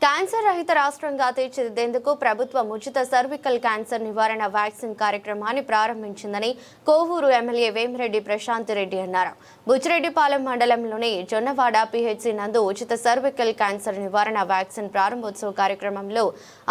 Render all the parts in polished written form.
Cancer రహిత రాష్ట్రంగా తీర్చిదిద్దేందుకు ప్రభుత్వం ఉచిత సర్వికల్ క్యాన్సర్ నివారణ వ్యాక్సిన్ కార్యక్రమాన్ని ప్రారంభించిందని కోవూరు ఎమ్మెల్యే వేమిరెడ్డి ప్రశాంత్ రెడ్డి అన్నారు. బుచ్చిరెడ్డిపాలెం మండలంలోని జొన్నవాడ పిహెచ్సి నందు ఉచిత సర్వికల్ క్యాన్సర్ నివారణ వ్యాక్సిన్ ప్రారంభోత్సవ కార్యక్రమంలో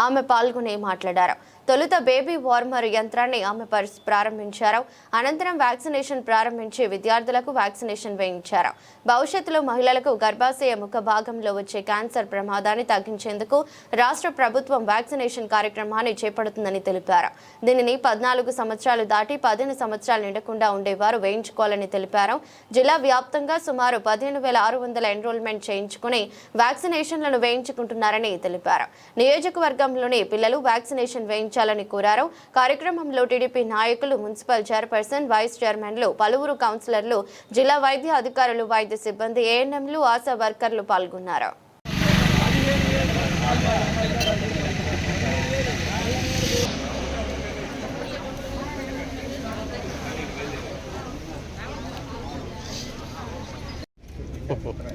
ఆమె పాల్గొని మాట్లాడారు. తొలుత బేబీ వార్మర్ యంత్రాన్ని ఆమె ప్రారంభించారు. అనంతరం వ్యాక్సినేషన్ ప్రారంభించి విద్యార్థులకు వ్యాక్సినేషన్ వేయించారు. భవిష్యత్తులో మహిళలకు గర్భాశయ ముఖ భాగంలో వచ్చే క్యాన్సర్ ప్రమాదాన్ని తగ్గించేందుకు రాష్ట్ర ప్రభుత్వం వ్యాక్సినేషన్ కార్యక్రమాన్ని చేపడుతుందని తెలిపారు. దీనిని 14 సంవత్సరాలు దాటి 15 సంవత్సరాలు నిండకుండా ఉండేవారు వేయించుకోవాలని తెలిపారు. జిల్లా వ్యాప్తంగా సుమారు 15,600 ఎన్రోల్మెంట్ చేయించుకుని వ్యాక్సినేషన్లను వేయించుకుంటున్నారని తెలిపారు. నియోజకవర్గంలోని పిల్లలు వ్యాక్సినేషన్ వేయించాలని కోరారు. కార్యక్రమంలో టీడీపీ నాయకులు, మున్సిపల్ చైర్పర్సన్, వైస్ చైర్మన్లు, పలువురు కౌన్సిలర్లు, జిల్లా వైద్య అధికారులు, వైద్య సిబ్బంది, ఏఎన్ఎంలు, ఆశా వర్కర్లు పాల్గొన్నారు.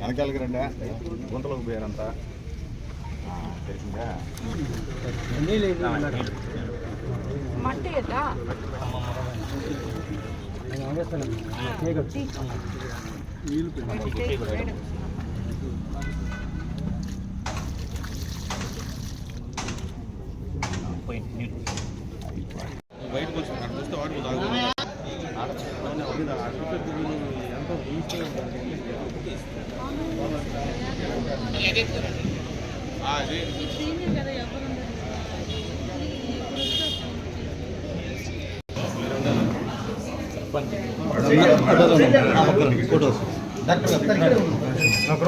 వెనకాలకి రండి, గుంతలోకి పోయారంతా తెలిసిందా? మట్టి ఎట్లా బయటకు వచ్చి అక్కడ వస్తే వాడు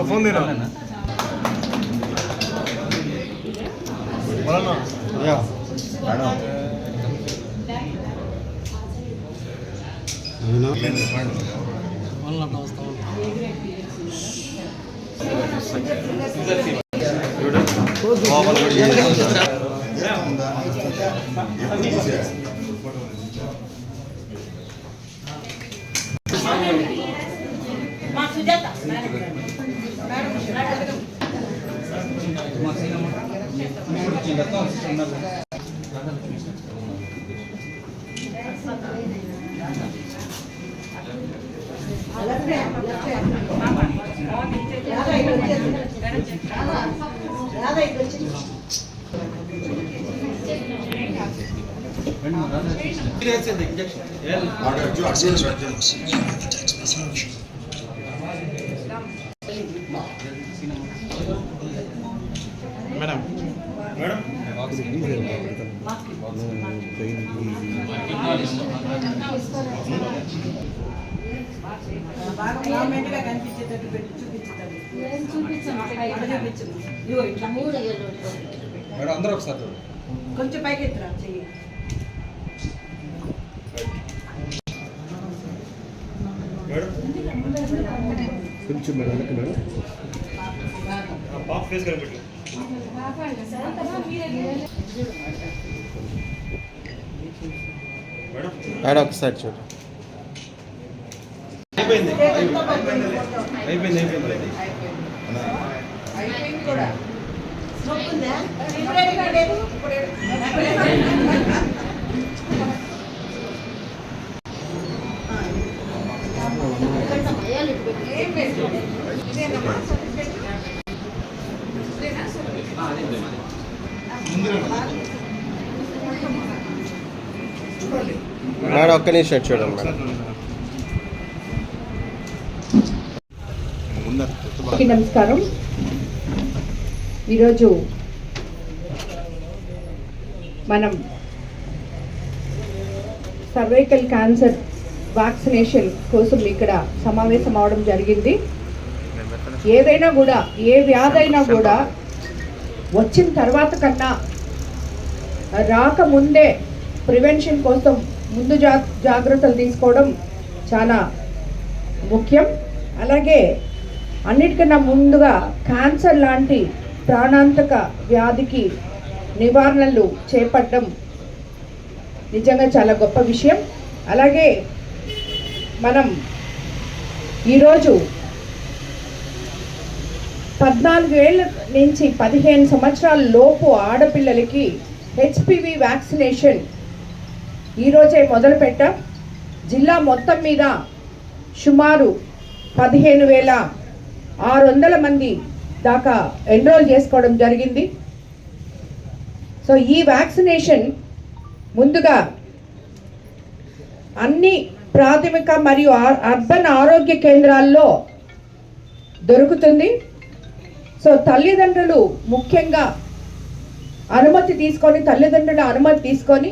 ఫోన్ తీరా మేడం మేడం అందరూ ఒకసారి కొంచెం పైకి ఎత్తురా చెయ్యి. కొంచెం మేడం మేడం పాప ఫేస్ కనిపెట్టు మేడం ఒకసారి చూడు. అయిపోయింది అయిపోయింది అయిపోయింది కూడా మేడం ఒక్క నిమిషం చూడండి మేడం. నమస్కారం. ఈరోజు మనం సర్వైకల్ క్యాన్సర్ వ్యాక్సినేషన్ కోసం ఇక్కడ సమావేశం అవడం జరిగింది. ఏదైనా కూడా, ఏ వ్యాధైనా కూడా వచ్చిన తర్వాత కన్నా రాకముందే ప్రివెన్షన్ కోసం ముందు జాగ్రత్తలు తీసుకోవడం చాలా ముఖ్యం. అలాగే అన్నిటికన్నా ముందుగా క్యాన్సర్ లాంటి ప్రాణాంతక వ్యాధికి నివారణలు చేపట్టడం నిజంగా చాలా గొప్ప విషయం. అలాగే మనం ఈరోజు 14 ఏళ్ళ నుంచి 15 సంవత్సరాల లోపు ఆడపిల్లలకి హెచ్పివి వ్యాక్సినేషన్ ఈరోజే మొదలుపెట్టాం. జిల్లా మొత్తం మీద సుమారు 15,600 మంది దాకా ఎన్రోల్ చేసుకోవడం జరిగింది. సో ఈ వ్యాక్సినేషన్ ముందుగా అన్ని ప్రాథమిక మరియు అర్బన్ ఆరోగ్య కేంద్రాల్లో దొరుకుతుంది. సో తల్లిదండ్రులు ముఖ్యంగా తల్లిదండ్రుల అనుమతి తీసుకొని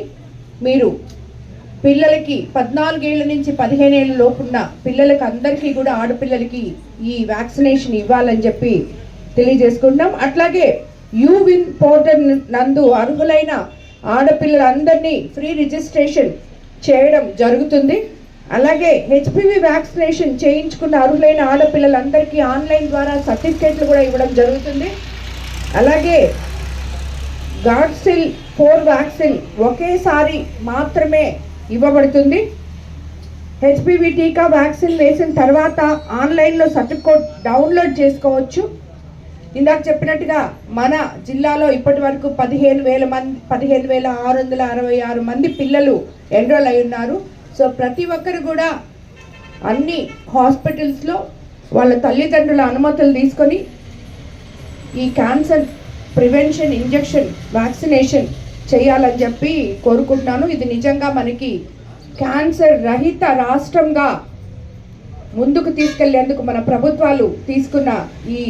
మీరు పిల్లలకి 14 ఏళ్ళ నుంచి 15 ఏళ్ళ లోపున్న పిల్లలకి అందరికీ కూడా ఆడపిల్లలకి ఈ వ్యాక్సినేషన్ ఇవ్వాలని చెప్పి తెలియజేసుకుంటున్నాం. అట్లాగే యూవిన్ పోర్టల్ నందు అర్హులైన ఆడపిల్లలందరినీ ఫ్రీ రిజిస్ట్రేషన్ చేయడం జరుగుతుంది. అలాగే హెచ్పివి వ్యాక్సినేషన్ చేయించుకున్న అర్హులైన ఆడపిల్లలందరికీ ఆన్లైన్ ద్వారా సర్టిఫికేట్లు కూడా ఇవ్వడం జరుగుతుంది. అలాగే గార్డ్సిల్ 4 వ్యాక్సిన్ ఒకేసారి మాత్రమే ఇవ్వబడుతుంది. హెచ్పివి టీకా వ్యాక్సిన్ వేసిన తర్వాత ఆన్లైన్లో సర్టిఫికేట్ డౌన్లోడ్ చేసుకోవచ్చు. ఇందాక చెప్పినట్టుగా మన జిల్లాలో ఇప్పటి వరకు 15,666 మంది పిల్లలు ఎన్రోల్ అయి ఉన్నారు. సో ప్రతి ఒక్కరు కూడా అన్ని హాస్పిటల్స్లో వాళ్ళ తల్లిదండ్రుల అనుమతులు తీసుకొని ఈ క్యాన్సర్ ప్రివెన్షన్ ఇంజెక్షన్ వ్యాక్సినేషన్ చేయాలని చెప్పి కోరుకుంటున్నాను. ఇది నిజంగా మనకి క్యాన్సర్ రహిత రాష్ట్రంగా ముందుకు తీసుకెళ్లేందుకు మన ప్రభుత్వాలు తీసుకున్న ఈ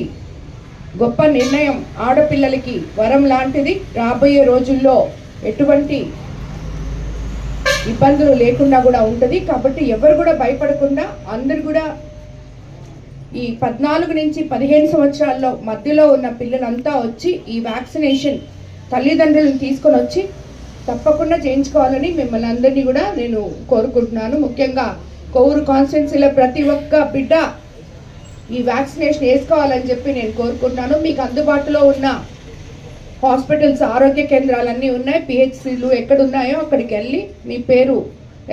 గొప్ప నిర్ణయం ఆడపిల్లలకి వరం లాంటిది. రాబోయే రోజుల్లో ఎటువంటి ఇబ్బందులు లేకుండా కూడా ఉంటుంది. కాబట్టి ఎవరు కూడా భయపడకుండా అందరు కూడా ఈ 14 నుంచి 15 సంవత్సరాల్లో మధ్యలో ఉన్న పిల్లలంతా వచ్చి ఈ వ్యాక్సినేషన్ తల్లిదండ్రులను తీసుకొని వచ్చి తప్పకుండా చేయించుకోవాలని మిమ్మల్ని అందరినీ కూడా నేను కోరుకుంటున్నాను. ముఖ్యంగా కొవ్వూరు కాన్స్టిట్యున్సీలో ప్రతి ఒక్క బిడ్డ ఈ వ్యాక్సినేషన్ వేసుకోవాలని చెప్పి నేను కోరుకుంటున్నాను. మీకు అందుబాటులో ఉన్న హాస్పిటల్స్ ఆరోగ్య కేంద్రాలన్నీ ఉన్నాయి, పిహెచ్సిలు ఎక్కడ ఉన్నాయో అక్కడికి వెళ్ళి మీ పేరు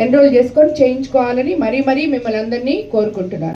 ఎన్రోల్ చేసుకొని చేయించుకోవాలని మరీ మిమ్మల్ని అందరినీ కోరుకుంటున్నాను.